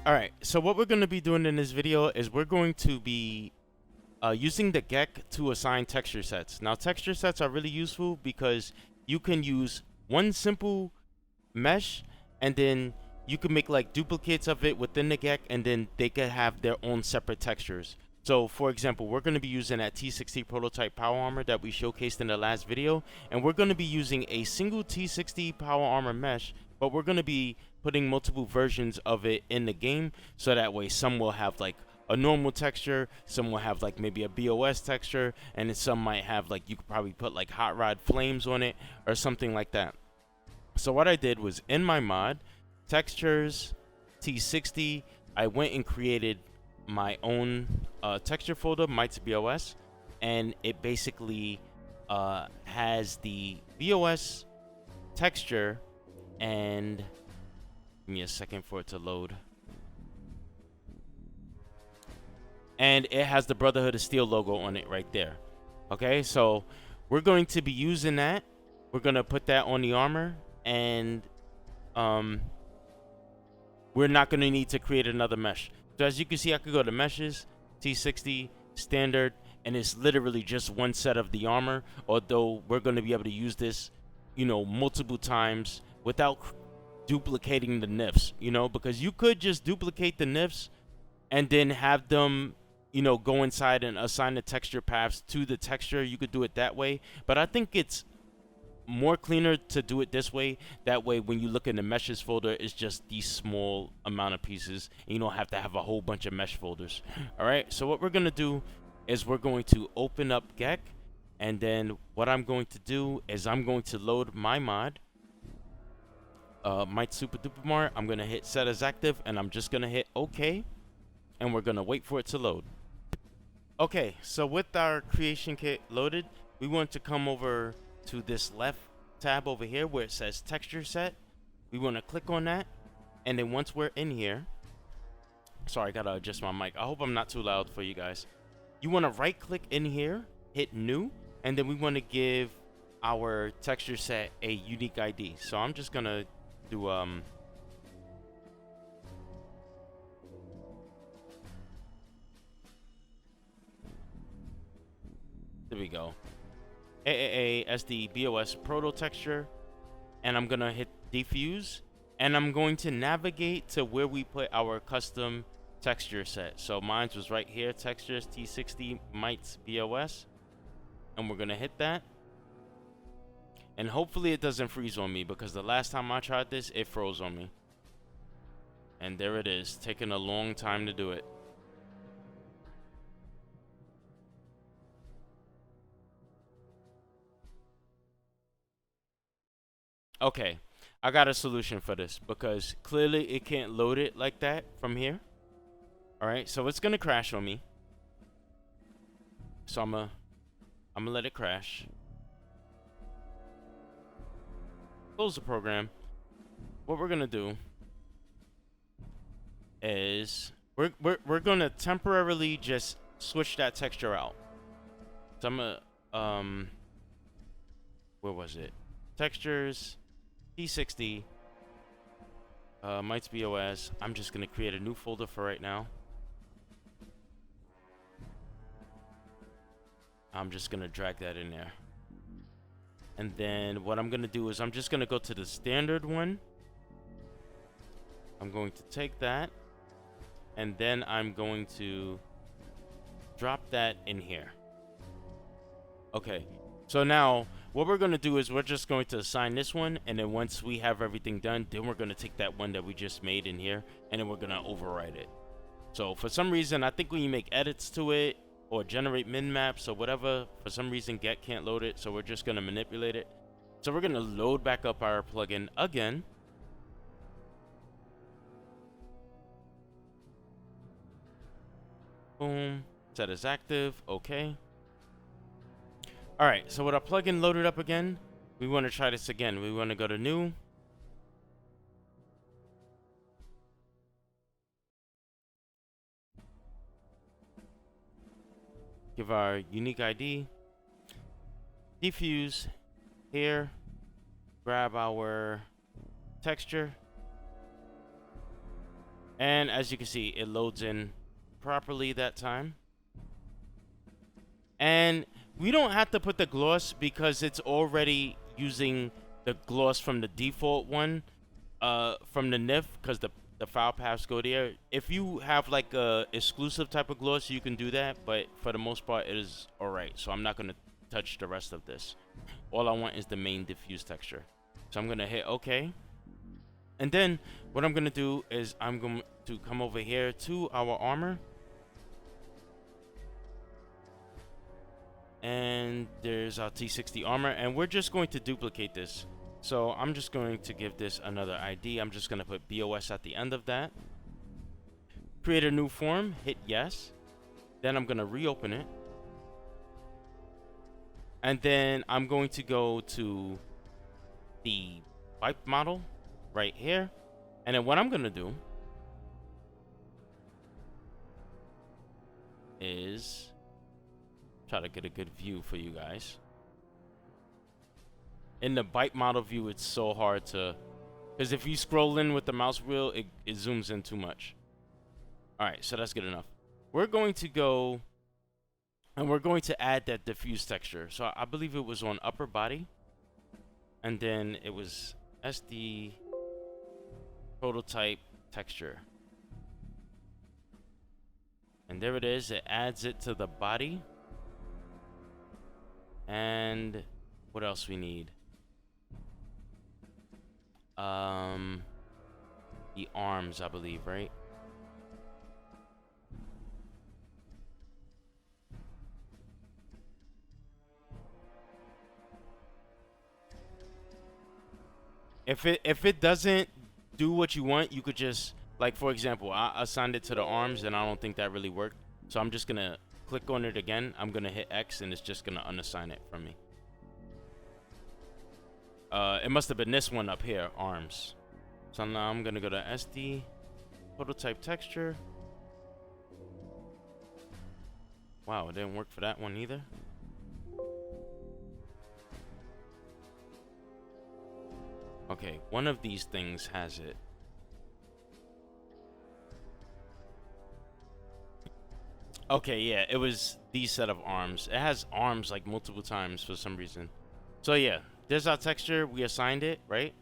All right, so what we're going to be doing in this video is we're going to be using the Geck to assign texture sets. Now, texture sets are really useful because you can use one simple mesh and then you can make like duplicates of it within the Geck, and then they can have their own separate textures. So for example, we're going to be using that T60 prototype power armor that we showcased in the last video, and we're going to be using a single T60 power armor mesh, but we're going to be putting multiple versions of it in the game, so that way some will have like a normal texture, some will have like maybe a BOS texture, and then some might have like, you could probably put like hot rod flames on it or something like that. So what I did was, in my mod textures T60, I went and created my own texture folder, Mites BOS, and it basically has the BOS texture, and give me a second for it to load. And it has the Brotherhood of Steel logo on it right there. Okay, so we're going to be using that. We're going to put that on the armor, and we're not going to need to create another mesh. So as you can see, I could go to meshes, T60, standard, and it's literally just one set of the armor, although we're going to be able to use this, you know, multiple times without duplicating the nifs, you know, because you could just duplicate the nifs and then have them, you know, go inside and assign the texture paths to the texture. You could do it that way, but I think it's more cleaner to do it this way. That way when you look in the meshes folder, it's just these small amount of pieces, and you don't have to have a whole bunch of mesh folders. All right, so what we're gonna do is we're going to open up Geck, and then what I'm going to do is I'm going to load my mod, Might Super Duper Mart. I'm gonna hit set as active, and I'm just gonna hit OK, and we're gonna wait for it to load. Okay, so with our creation kit loaded, we want to come over to this left tab over here where it says texture set. We want to click on that, and then once we're in here, sorry, I gotta adjust my mic. I hope I'm not too loud for you guys. You want to right click in here, hit new, and then we want to give our texture set a unique ID. So I'm just gonna do there we go, AAA SD BOS proto texture, and I'm gonna hit diffuse, and I'm going to navigate to where we put our custom texture set. So mine was right here, textures T60 Mites BOS, and we're gonna hit that, and hopefully it doesn't freeze on me, because the last time I tried this, it froze on me. And there it is, taking a long time to do it. Okay, I got a solution for this, because clearly it can't load it like that from here. Alright, so it's gonna crash on me. So I'm gonna let it crash. Close the program. What we're gonna do is we're gonna temporarily just switch that texture out. So I'm gonna where was it? Textures, T60, Mites BOS. I'm just gonna create a new folder for right now. I'm just gonna drag that in there. And then what I'm gonna do is I'm just gonna go to the standard one. I'm going to take that, and then I'm going to drop that in here. Okay, so now what we're gonna do is we're just going to assign this one, and then once we have everything done, then we're gonna take that one that we just made in here, and then we're gonna override it. So for some reason, I think when you make edits to it or generate min maps or whatever, for some reason Geck can't load it, so we're just gonna manipulate it. So we're gonna load back up our plugin again. Boom, set as active, okay. All right, so with our plugin loaded up again, we want to try this again. We want to go to new. Give our unique ID. Diffuse here. Grab our texture. And as you can see, it loads in properly that time. And we don't have to put the gloss because it's already using the gloss from the default one, from the NIF, because the file paths go there. If you have like a exclusive type of gloss, you can do that, but for the most part, it is alright. So I'm not gonna touch the rest of this. All I want is the main diffuse texture. So I'm gonna hit OK. And then what I'm gonna do is I'm going to come over here to our armor. And there's our T60 armor, and we're just going to duplicate this. So I'm just going to give this another ID. I'm just going to put BOS at the end of that. Create a new form, hit yes. Then I'm going to reopen it. And then I'm going to go to the pipe model right here. And then what I'm going to do is try to get a good view for you guys. In the bite model view, it's so hard to, because if you scroll in with the mouse wheel, it zooms in too much. All right, so that's good enough. We're going to go and we're going to add that diffuse texture. So I believe it was on upper body, and then it was SD prototype texture. And there it is. It adds it to the body. And what else we need? The arms, I believe, right? If it doesn't do what you want, you could just, like, for example, I assigned it to the arms and I don't think that really worked. So I'm just gonna click on it again. I'm gonna hit X and it's just gonna unassign it from me. It must have been this one up here, arms. So now I'm gonna go to SD, prototype texture. Wow, it didn't work for that one either. Okay, one of these things has it. Okay, yeah, it was these set of arms. It has arms like multiple times for some reason. So yeah, there's our texture. We assigned it, right?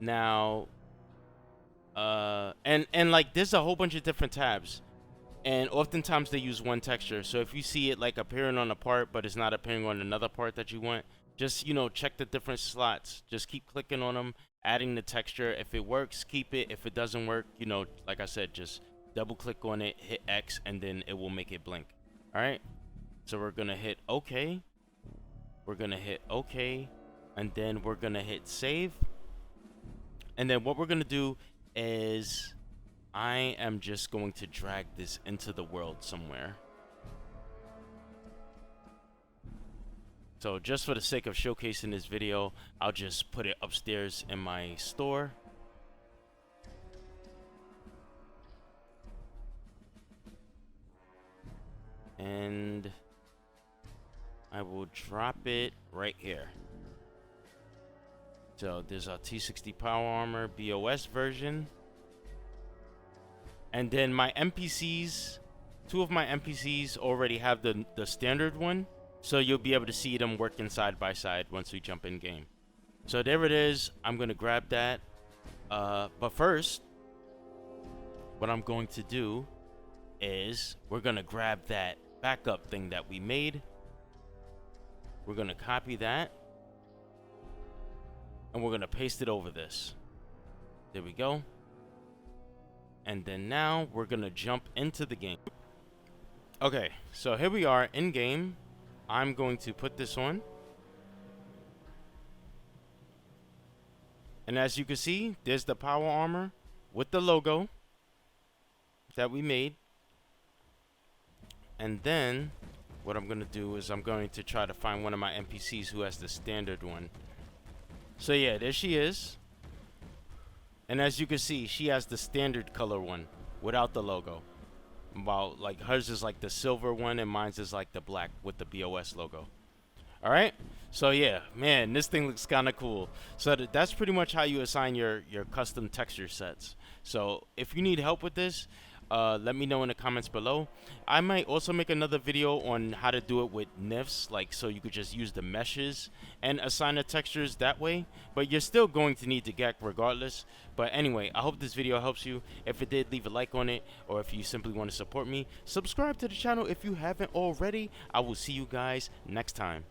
Now, and like there's a whole bunch of different tabs. And oftentimes they use one texture. So if you see it like appearing on a part, but it's not appearing on another part that you want, just, you know, check the different slots. Just keep clicking on them, adding the texture. If it works, keep it. If it doesn't work, you know, like I said, just double click on it, hit X, and then it will make it blink. All right. So we're going to hit OK. We're going to hit OK. And then we're going to hit save. And then what we're going to do is I am just going to drag this into the world somewhere. So just for the sake of showcasing this video, I'll just put it upstairs in my store. And I will drop it right here. So there's our T60 Power Armor BOS version. And then my NPCs, two of my NPCs already have the standard one. So you'll be able to see them working side by side once we jump in game. So there it is. I'm going to grab that. But first, what I'm going to do is we're going to grab that backup thing that we made. We're going to copy that. And we're going to paste it over this. There we go. And then now we're going to jump into the game. Okay, so here we are in game. I'm going to put this on. And as you can see, there's the power armor with the logo that we made. And then what I'm going to do is I'm going to try to find one of my NPCs who has the standard one. So yeah, there she is. And as you can see, she has the standard color one without the logo. While like hers is like the silver one and mine's is like the black with the BOS logo. All right. So yeah, man, this thing looks kind of cool. So that's pretty much how you assign your custom texture sets. So if you need help with this, let me know in the comments below. I might also make another video on how to do it with NIFs, like so you could just use the meshes and assign the textures that way. But you're still going to need the Geck regardless. But anyway, I hope this video helps you. If it did, leave a like on it, or if you simply want to support me, subscribe to the channel if you haven't already. I will see you guys next time.